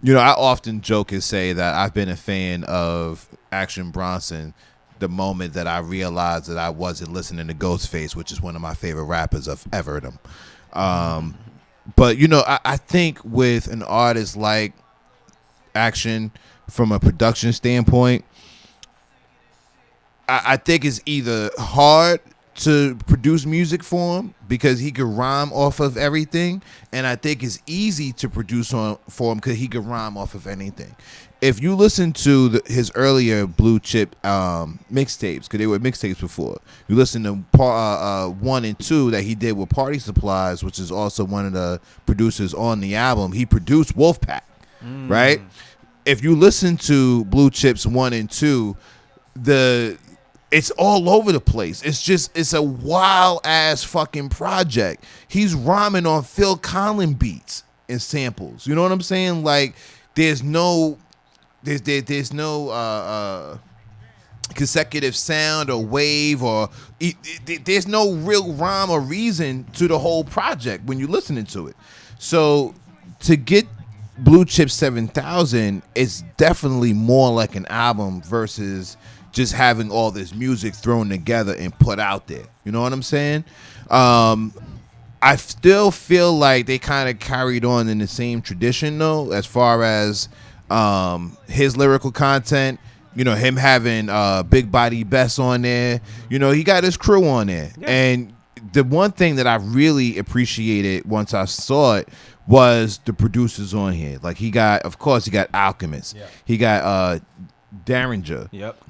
You know, I often joke and say that I've been a fan of Action Bronson the moment that I realized that I wasn't listening to Ghostface, which is one of my favorite rappers of ever. But, you know, I think with an artist like Action, from a production standpoint, I think it's either hard to produce music for him because he could rhyme off of everything, and I think it's easy to produce for him because he could rhyme off of anything. If you listen to his earlier Blue Chip mixtapes, because they were mixtapes before, you listen to 1 and 2 that he did with Party Supplies, which is also one of the producers on the album. He produced Wolfpack, right? If you listen to Blue Chips 1 and 2, it's all over the place. It's a wild ass fucking project. He's rhyming on Phil Collins beats and samples. You know what I'm saying? Like there's no consecutive sound or wave or there's no real rhyme or reason to the whole project when you're listening to it. So to get Blue Chip 7000, it's definitely more like an album versus just having all this music thrown together and put out there. You know what I'm saying? I still feel like they kind of carried on in the same tradition, though, as far as his lyrical content. You know, him having Big Body Bess on there. You know, he got his crew on there. Yeah. And the one thing that I really appreciated once I saw it was the producers on here. Like he got Alchemist. Yeah. He got Derringer. Yep.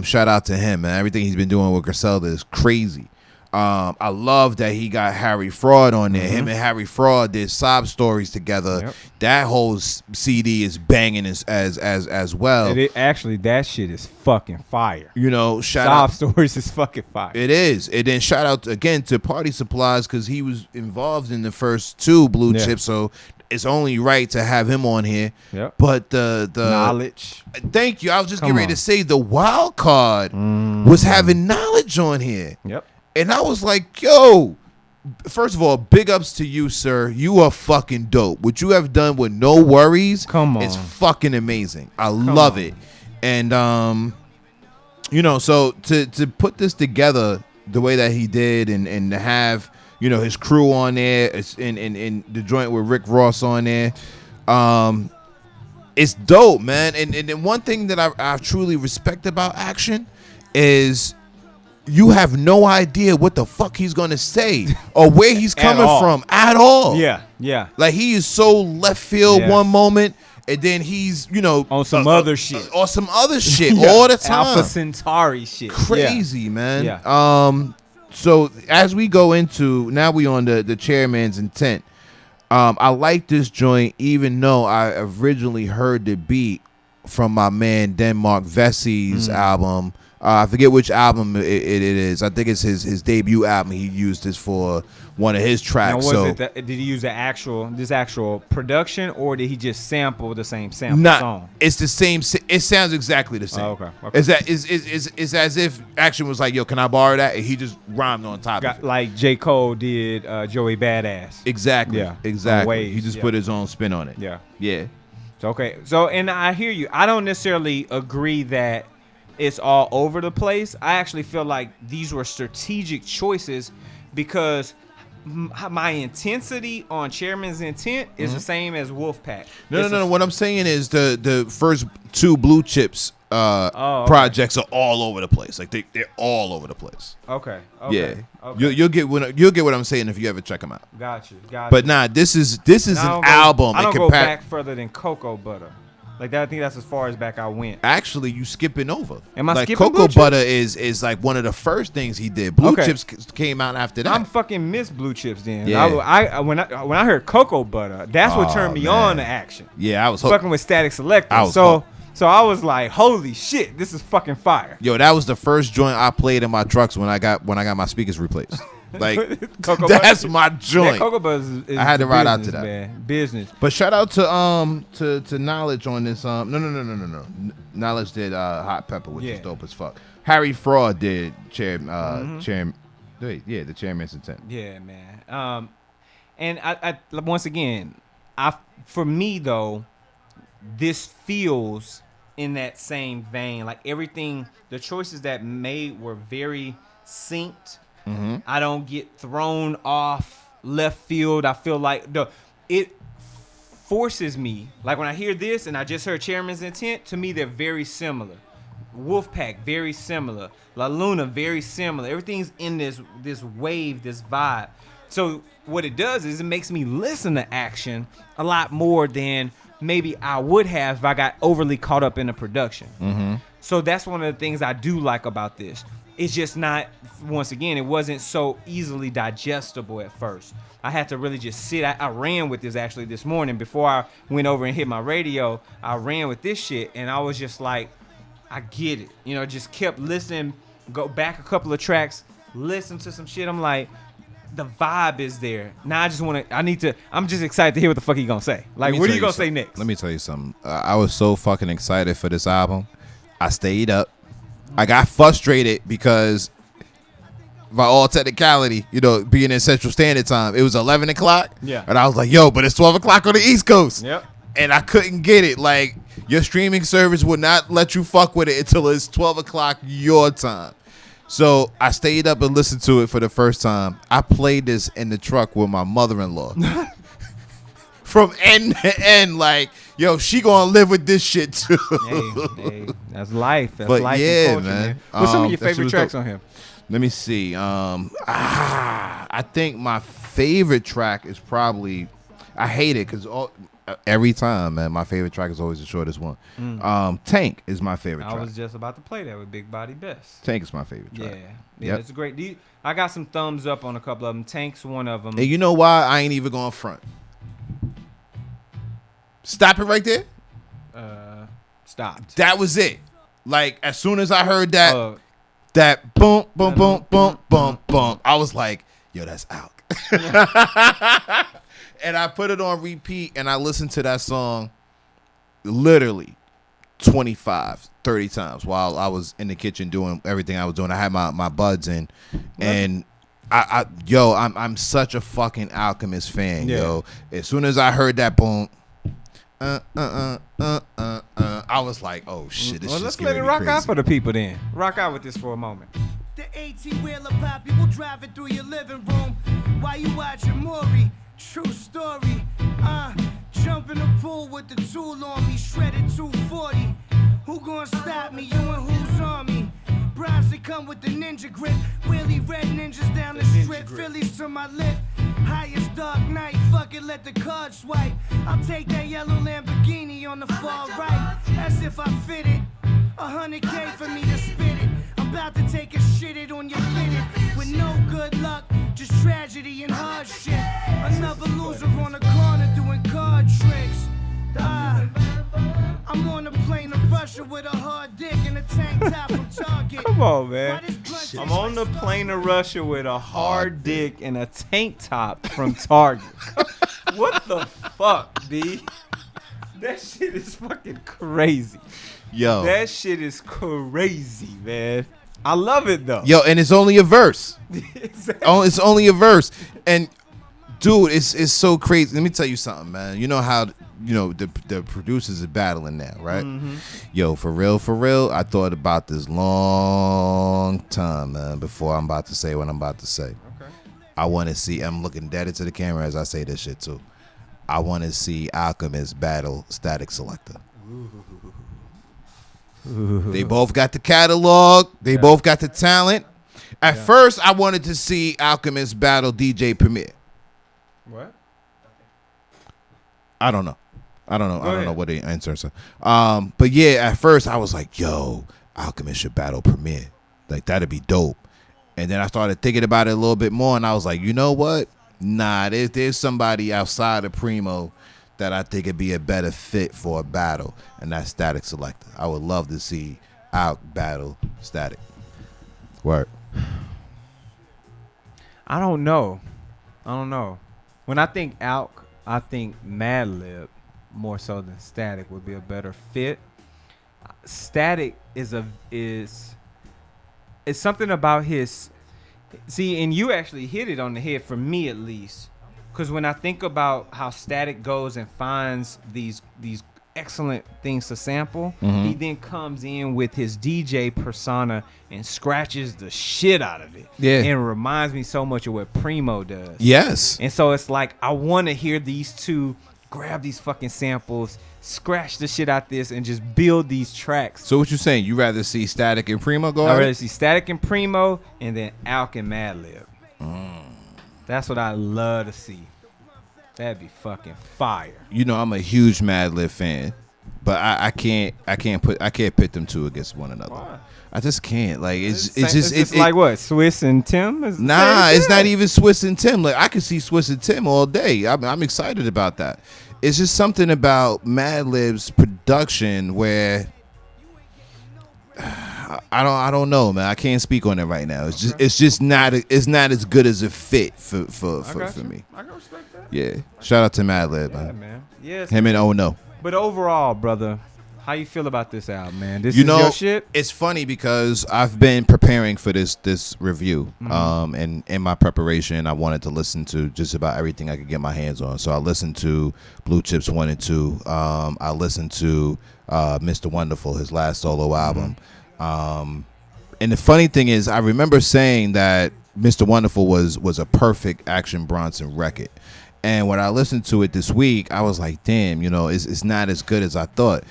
Shout out to him, man. Everything he's been doing with Griselda is crazy. I love that he got Harry Fraud on there. Him and Harry Fraud did Sob Stories together. Yep. That whole CD is banging as well. Actually, that shit is fucking fire. You know, Sob Stories is fucking fire. It is. And then shout out again to Party Supplies because he was involved in the first 2 Blue Chips. So it's only right to have him on here. Yep. But the Knowledge. Thank you. I was just getting ready to say the wild card was having Knowledge on here. Yep. And I was like, yo, first of all, big ups to you, sir. You are fucking dope. What you have done with No Worries is fucking amazing. I love it. And, you know, so to put this together the way that he did and to have, you know, his crew on there and the joint with Rick Ross on there, it's dope, man. And then one thing that I truly respect about Action is you have no idea what the fuck he's gonna say or where he's coming from at all. Yeah. Like he is so left field one moment, and then he's, you know, on some other shit. Or some other shit all the time. Alpha Centauri shit. Crazy, man. Yeah. So as we go into now, we on the Chairman's Intent. I like this joint, even though I originally heard the beat from my man Denmark Vesey's album. I forget which album it is. I think it's his debut album. He used this for one of his tracks. Now, did he use this actual production, or did he just sample the same song? It's the same. It sounds exactly the same. Oh, okay. It's as if Action was like, "Yo, can I borrow that?" And he just rhymed on top of it, like J. Cole did Joey Badass. Exactly. Yeah. Exactly. Waves, He just put his own spin on it. Yeah. Yeah. Okay. So, and I hear you. I don't necessarily agree that it's all over the place. I actually feel like these were strategic choices because my intensity on Chairman's Intent is the same as Wolfpack. No. What I'm saying is the first two Blue Chips projects are all over the place. Like they're all over the place. Okay. Yeah. Okay. You'll get what I'm saying if you ever check them out. Got you. But nah, this is an album. I don't go back further than Cocoa Butter. Like that, I think that's as far as back I went. Actually, you skipping over. Am I like skipping Cocoa Blue Butter is like one of the first things he did. Blue Chips came out after that. I'm fucking miss Blue Chips then. Yeah. When I heard Cocoa Butter, that's what turned me on to Action. Yeah, I was fucking with Statik Selektah. So I was like, holy shit, this is fucking fire. Yo, that was the first joint I played in my trucks when I got my speakers replaced. Like that's my joint. Yeah, Cocoa Butter is I had to ride out to that. Man. Business. But shout out to Knowledge on this. No. Knowledge did Hot Pepper, which is dope as fuck. Harry Fraud did the Chairman's Intent. Yeah, man. And I once again, for me though, this feels in that same vein. Like everything, the choices that made were very synced. Mm-hmm. I don't get thrown off left field. I feel like it forces me. Like when I hear this and I just heard Chairman's Intent, to me they're very similar. Wolfpack, very similar. La Luna, very similar. Everything's in this wave, this vibe. So what it does is it makes me listen to Action a lot more than maybe I would have if I got overly caught up in the production. Mm-hmm. So that's one of the things I do like about this. It's just not, once again, it wasn't so easily digestible at first. I had to really just sit. I ran with this actually this morning before I went over and hit my radio. I ran with this shit and I was just like, I get it. You know, just kept listening, go back a couple of tracks, listen to some shit. I'm like, the vibe is there. Now I'm just excited to hear what the fuck he gonna say. Like, what are you gonna say next? Let me tell you something. I was so fucking excited for this album. I stayed up. I got frustrated because by all technicality, being in Central Standard Time, it was 11 o'clock. Yeah. And I was like, yo, but it's 12 o'clock on the East Coast. Yep. And I couldn't get it. Like, your streaming service would not let you fuck with it until it's 12 o'clock your time. So I stayed up and listened to it for the first time. I played this in the truck with my mother-in-law. From end to end, like, yo, she gonna live with this shit too. Hey, that's life. That's but life yeah, and culture, man. What's some of your favorite tracks on him? Let me see. I think my favorite track is probably, I hate it because every time, man, my favorite track is always the shortest one. Tank is my favorite track. I was just about to play that with Big Body Best. Tank is my favorite track. Yeah, it's a great. I got some thumbs up on a couple of them. Tank's one of them. And you know why? I ain't even going front. Stop it right there. Stopped. That was it. Like, as soon as I heard that, that boom, boom, boom, boom, boom, boom, I was like, yo, that's out. And I put it on repeat, and I listened to that song literally 25, 30 times while I was in the kitchen doing everything I was doing. I had my buds in, and I'm such a fucking Alchemist fan, yo. As soon as I heard that boom, I was like, oh shit, this shit's let's let it rock out for the people then. Rock out with this for a moment. The 18-wheeler pop, you will drive it through your living room while you watching Maury. True story. Jump in the pool with the tool on me, shredded 240. Who gonna stop me? You and who's on me? Bronson come with the ninja grip. Wheelie red ninjas down the strip. Phillies to my lip. Highest dark night. Fuck it, let the card swipe. I'll take that yellow Lamborghini on the far right. As if I fit it. 100K for me to spit it. I'm about to take a shit it on your fitted. With no good luck, just tragedy and hard shit. Another loser on the corner doing card tricks. I'm on a plane Russia with a hard dick and a tank top from Target. Come on, man. Why this blunt I'm taste on the like plane to Starbucks? Russia with a hard dick and a tank top from Target. What the fuck, B? That shit is fucking crazy. Yo. That shit is crazy, man. I love it though. Yo, and it's only a verse. Exactly. Oh, it's only a verse. And dude, it's so crazy. Let me tell you something, man. You know how the producers are battling now, right? Mm-hmm. Yo, for real, I thought about this long time, man, before I'm about to say what I'm about to say. Okay. I want to see, I'm looking dead into the camera as I say this shit too. I want to see Alchemist battle Statik Selektah. They both got the catalog. They both got the talent. At first, I wanted to see Alchemist battle DJ Premier. What? I don't know. I don't know ahead. what the answer is. But yeah, at first I was like, yo, Alchemist should battle Premier. Like, that'd be dope. And then I started thinking about it a little bit more, and I was like, you know what? Nah, there's somebody outside of Primo that I think would be a better fit for a battle, and that's Statik Selektah. I would love to see Alk battle Statik. Word. I don't know. When I think Alk, I think Madlib more so than Statik would be a better fit. Statik is something about his. See, and you actually hit it on the head for me at least, because when I think about how Statik goes and finds these excellent things to sample, he then comes in with his DJ persona and scratches the shit out of it. Yeah. And it reminds me so much of what Primo does. Yes. And so it's like, I want to hear these two grab these fucking samples, scratch the shit out this, and just build these tracks. So what you saying? You rather see Statik and Primo go I'd at rather it? see Statik and Primo and then Alk and Madlib. That's what I love to see. That'd be fucking fire. You know, I'm a huge Madlib fan, but I can't pit them two against one another. Why? I just can't. Like it's just like what, Swiss and Tim? Nah, it's not even Swiss and Tim. Like, I could see Swiss and Tim all day. I'm excited about that. It's just something about Madlib's production where I don't know, man. I can't speak on it right now. It's just not as good as a fit for me. I can respect that. Yeah. Shout out to Madlib, Yeah, man. man. Yes. Him and Oh No. But overall, brother, how you feel about this album, man? This You is know, your shit? it's funny because I've been preparing for this review. And in my preparation, I wanted to listen to just about everything I could get my hands on. So I listened to Blue Chips 1 and 2. I listened to Mr. Wonderful, his last solo album. And the funny thing is, I remember saying that Mr. Wonderful was a perfect Action Bronson record. And when I listened to it this week, I was like, damn, you know, it's not as good as I thought.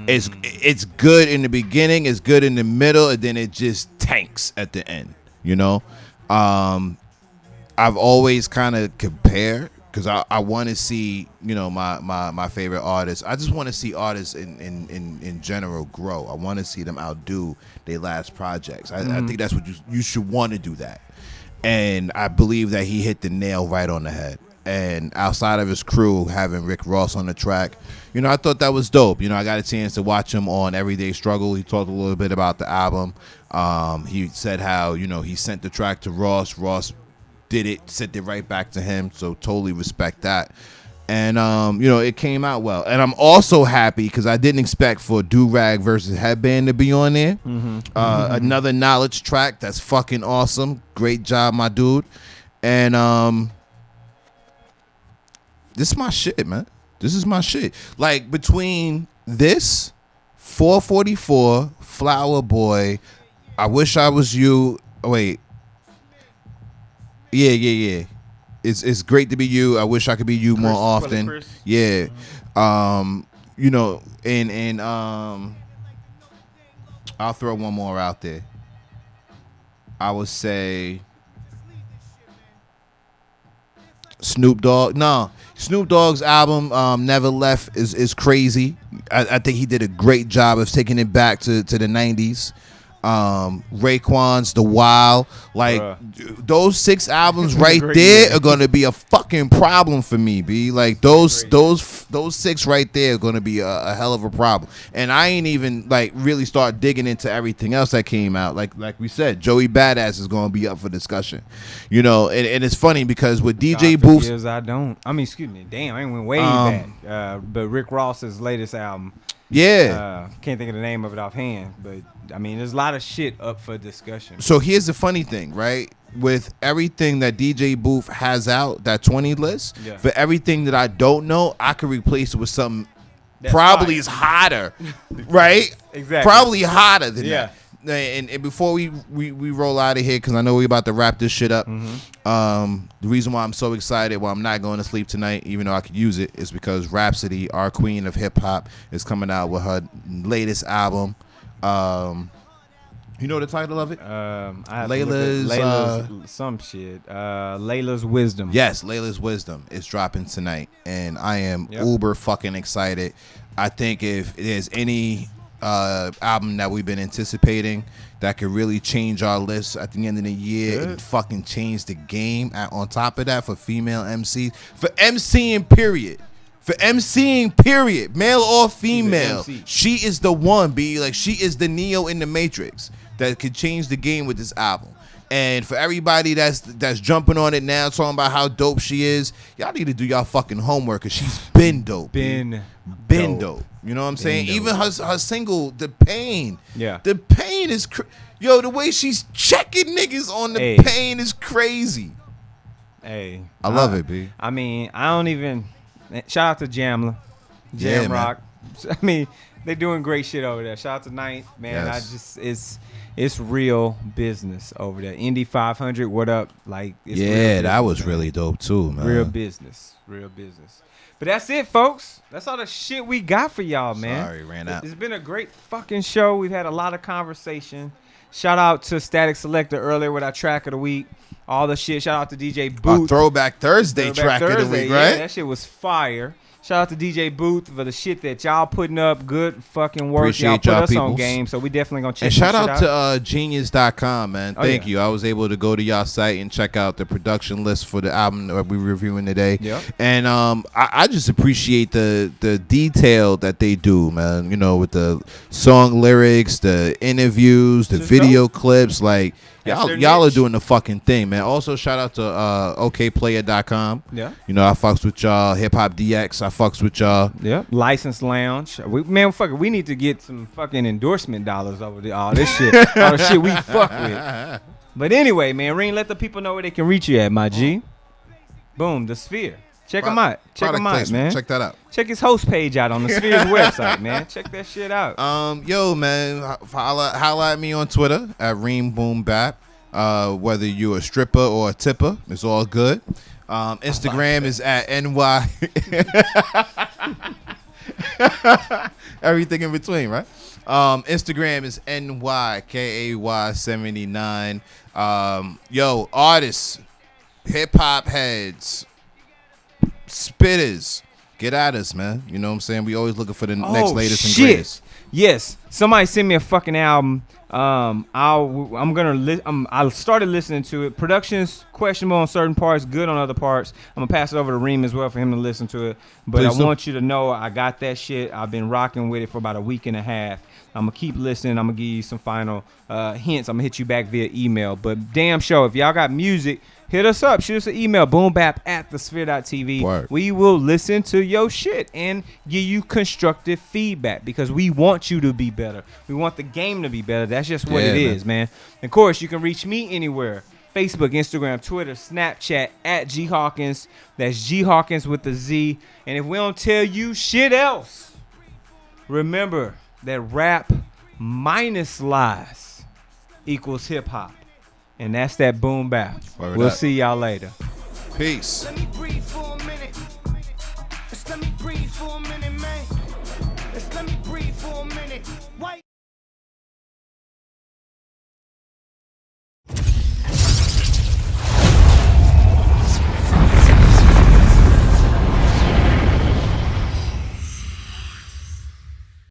It's good in the beginning, it's good in the middle, and then it just tanks at the end, you know? I've always kind of compared, because I want to see, you know, my favorite artists. I just want to see artists in general grow. I want to see them outdo their last projects. I think that's what you should want to do that. And I believe that he hit the nail right on the head. And outside of his crew, having Rick Ross on the track, you know, I thought that was dope. You know, I got a chance to watch him on Everyday Struggle. He talked a little bit about the album. He said how, you know, he sent the track to Ross. Ross did it, sent it right back to him. So totally respect that. And, you know, it came out well. And I'm also happy because I didn't expect for Do Rag versus Headband to be on there. Another Knowledge track that's fucking awesome. Great job, my dude. And, this is my shit, man. This is my shit. Like, between this, 444, Flower Boy, I Wish I Was You. Oh, wait. Yeah. It's great to be you. I wish I could be you more often. Chris. Yeah. You know, and I'll throw one more out there. I would say Snoop Dogg. No, Snoop Dogg's album, Never Left, is crazy. I think he did a great job of taking it back to the 90s. Raekwon's The Wild, like those 6 albums right Great there year. are gonna be a fucking problem for me, B. Like those 6 right there are gonna be a hell of a problem. And I ain't even like really start digging into everything else that came out. Like we said, Joey Badass is gonna be up for discussion, you know. And it's funny because with DJ Booth's, excuse me, damn, I went way back. But Rick Ross's latest album. yeah. Can't think of the name of it offhand, but I mean, there's a lot of shit up for discussion. So here's the funny thing, right? With everything that DJ Booth has out, that 20 list, for everything that I don't know, I could replace it with something probably is hotter, right? Exactly. Probably hotter than that. And before we roll out of here, because I know we're about to wrap this shit up, the reason why I'm so excited, why I'm not going to sleep tonight, even though I could use it, is because Rhapsody, our queen of hip-hop, is coming out with her latest album. You know the title of it? Layla's some shit. Layla's Wisdom. Yes, Layla's Wisdom is dropping tonight, and I am uber fucking excited. I think if there's any album that we've been anticipating that could really change our list at the end of the year and fucking change the game, on top of that, for female MCs, for MCing period, male or female, she is the one, B. Like, she is the Neo in the Matrix that could change the game with this album. And for everybody that's jumping on it now, talking about how dope she is, y'all need to do y'all fucking homework, because she's been dope. Been dope. You know what I'm saying? Dope. Even her single, The Pain. Yeah. The Pain is yo, the way she's checking niggas on The Pain is crazy. Hey. I love it, B. I mean, I don't even... Shout out to Jamla. Yeah, Rock. I mean, they're doing great shit over there. Shout out to Ninth, man. Yes. It's real business over there. Indy 500, what up? Like, it's yeah, that was really dope too, man. Real business. But that's it, folks. That's all the shit we got for y'all, man. Sorry, ran out. It's been a great fucking show. We've had a lot of conversation. Shout out to Statik Selektah earlier with our track of the week. All the shit. Shout out to DJ Booth. Throwback Thursday track of the week, right? Yeah, that shit was fire. Shout out to DJ Booth for the shit that y'all putting up. Good fucking work. Appreciate y'all put y'all us on peoples. game, so we definitely gonna check And shout this shit out to genius.com, man. Thank you. I was able to go to y'all site and check out the production list for the album that we're reviewing today. Yep. And I just appreciate the detail that they do, man. You know, with the song lyrics, the interviews, the video clips, like y'all are doing the fucking thing, man. Also, shout out to okplayer.com. Yeah. You know, I fucks with y'all. Hip Hop DX, I fucks with y'all. Yeah. License Lounge. We need to get some fucking endorsement dollars over all this shit. All the shit we fuck with. But anyway, man, Reen, let the people know where they can reach you at, my G. Boom, The Sphere. Check him out. Check him out, man. Check that out. Check his host page out on The Sphere's website, man. Check that shit out. Yo, man, holla at me on Twitter at Reem Boom Bap. Whether you're a stripper or a tipper, it's all good. Instagram is at NY. Everything in between, right? Instagram is NYKAY79. Yo, artists, hip hop heads, spitters, get at us, man. You know what I'm saying? We always looking for the next latest and greatest. Yes, somebody sent me a fucking album. I started listening to it. Production's questionable on certain parts, good on other parts. I'm gonna pass it over to Reem as well for him to listen to it. But Please do. want you to know I got that shit. I've been rocking with it for about a week and a half. I'm gonna keep listening. I'm gonna give you some final hints. I'm gonna hit you back via email. But damn sure, if y'all got music, hit us up. Shoot us an email, boombap@thesphere.tv. Word. We will listen to your shit and give you constructive feedback because we want you to be better. We want the game to be better. That's just what it is, man. Of course, you can reach me anywhere. Facebook, Instagram, Twitter, Snapchat, @GHawkins. That's G Hawkins with the Z. And if we don't tell you shit else, remember that rap minus lies equals hip hop. And that's that boom bap. Word We'll up. see y'all later. Peace. Let me